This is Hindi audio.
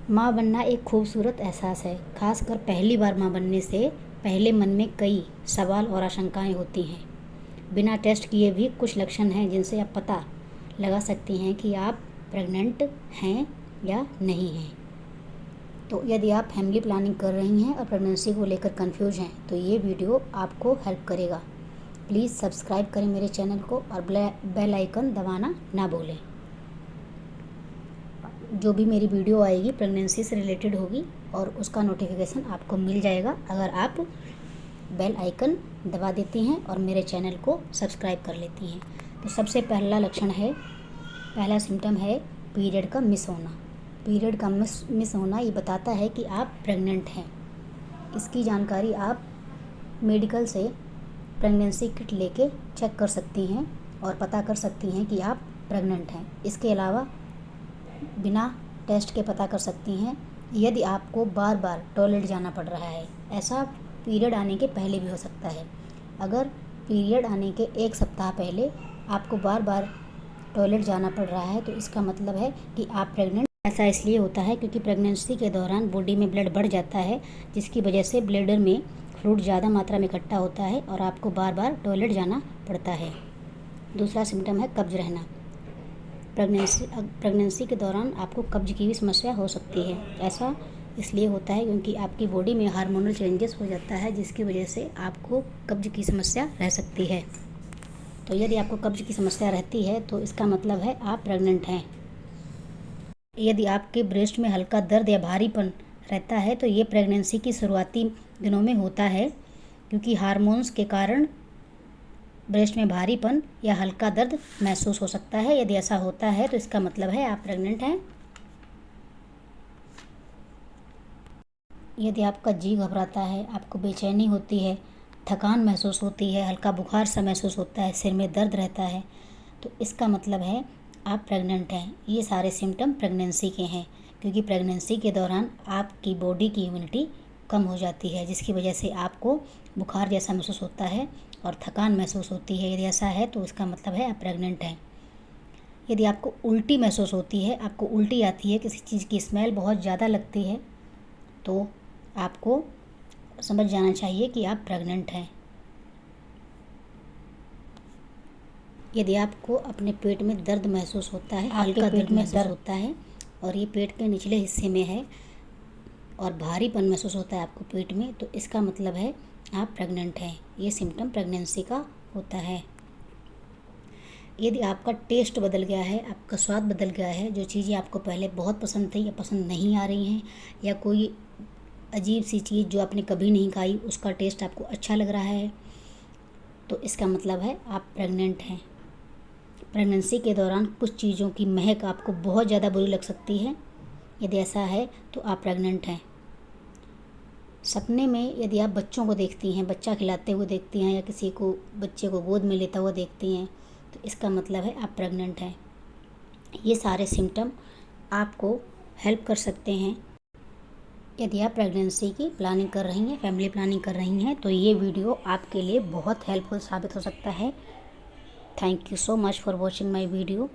माँ बनना एक खूबसूरत एहसास है। खासकर पहली बार माँ बनने से पहले मन में कई सवाल और आशंकाएं होती हैं। बिना टेस्ट किए भी कुछ लक्षण हैं जिनसे आप पता लगा सकती हैं कि आप प्रेग्नेंट हैं या नहीं हैं। तो यदि आप फैमिली प्लानिंग कर रही हैं और प्रेगनेंसी को लेकर कंफ्यूज हैं तो ये वीडियो आपको हेल्प करेगा। प्लीज़ सब्सक्राइब करें मेरे चैनल को और बेल आइकन दबाना ना भूलें। जो भी मेरी वीडियो आएगी प्रेगनेंसी से रिलेटेड होगी और उसका नोटिफिकेशन आपको मिल जाएगा अगर आप बेल आइकन दबा देती हैं और मेरे चैनल को सब्सक्राइब कर लेती हैं। तो सबसे पहला सिम्टम है पीरियड का मिस होना। पीरियड का मिस होना ये बताता है कि आप प्रेग्नेंट हैं। इसकी जानकारी आप मेडिकल से प्रेगनेंसी किट लेके चेक कर सकती हैं और पता कर सकती हैं कि आप प्रेग्नेंट हैं। इसके अलावा बिना टेस्ट के पता कर सकती हैं यदि आपको बार बार टॉयलेट जाना पड़ रहा है। ऐसा पीरियड आने के पहले भी हो सकता है। अगर पीरियड आने के एक सप्ताह पहले आपको बार बार टॉयलेट जाना पड़ रहा है तो इसका मतलब है कि आप प्रेग्नेंट। ऐसा इसलिए होता है क्योंकि प्रेगनेंसी के दौरान बॉडी में ब्लड बढ़ जाता है, जिसकी वजह से ब्लैडर में फ्लूइड ज़्यादा मात्रा में इकट्ठा होता है और आपको बार बार टॉयलेट जाना पड़ता है। दूसरा सिम्टम है कब्ज रहना। प्रेगनेंसी के दौरान आपको कब्ज की भी समस्या हो सकती है। ऐसा इसलिए होता है क्योंकि आपकी बॉडी में हार्मोनल चेंजेस हो जाता है, जिसकी वजह से आपको कब्ज की समस्या रह सकती है। तो यदि आपको कब्ज की समस्या रहती है तो इसका मतलब है आप प्रेग्नेंट हैं। यदि आपके ब्रेस्ट में हल्का दर्द या भारीपन रहता है तो ये प्रेगनेंसी की शुरुआती दिनों में होता है, क्योंकि हार्मोन्स के कारण ब्रेस्ट में भारीपन या हल्का दर्द महसूस हो सकता है। यदि ऐसा होता है तो इसका मतलब है आप प्रेग्नेंट हैं। यदि आपका जी घबराता है, आपको बेचैनी होती है, थकान महसूस होती है, हल्का बुखार सा महसूस होता है, सिर में दर्द रहता है, तो इसका मतलब है आप प्रेग्नेंट हैं। ये सारे सिम्टम प्रेगनेंसी के हैं, क्योंकि प्रेगनेंसी के दौरान आपकी बॉडी की इम्यूनिटी कम हो जाती है, जिसकी वजह से आपको बुखार जैसा महसूस होता है और थकान महसूस होती है। यदि ऐसा है तो इसका मतलब है आप प्रेग्नेंट हैं। यदि आपको उल्टी महसूस होती है, आपको उल्टी आती है, किसी चीज़ की स्मेल बहुत ज़्यादा लगती है, तो आपको समझ जाना चाहिए कि आप प्रेग्नेंट हैं। यदि आपको अपने पेट में दर्द महसूस होता है, हल्का पेट में दर्द होता है और ये पेट के निचले हिस्से में है और भारीपन महसूस होता है आपको पेट में, तो इसका मतलब है आप प्रेग्नेंट हैं। ये सिम्टम प्रेगनेंसी का होता है। यदि आपका टेस्ट बदल गया है, आपका स्वाद बदल गया है, जो चीज़ें आपको पहले बहुत पसंद थी या पसंद नहीं आ रही हैं, या कोई अजीब सी चीज़ जो आपने कभी नहीं खाई उसका टेस्ट आपको अच्छा लग रहा है, तो इसका मतलब है आप प्रेग्नेंट हैं। प्रेगनेंसी के दौरान कुछ चीज़ों की महक आपको बहुत ज़्यादा बुरी लग सकती है। यदि ऐसा है तो आप प्रेग्नेंट हैं। सपने में यदि आप बच्चों को देखती हैं, बच्चा खिलाते हुए देखती हैं या किसी को बच्चे को गोद में लेता हुआ देखती हैं, तो इसका मतलब है आप प्रेग्नेंट हैं। ये सारे सिम्टम आपको हेल्प कर सकते हैं। यदि आप प्रेगनेंसी की प्लानिंग कर रही हैं, फैमिली प्लानिंग कर रही हैं, तो ये वीडियो आपके लिए बहुत हेल्पफुल साबित हो सकता है। Thank you so much for watching my video.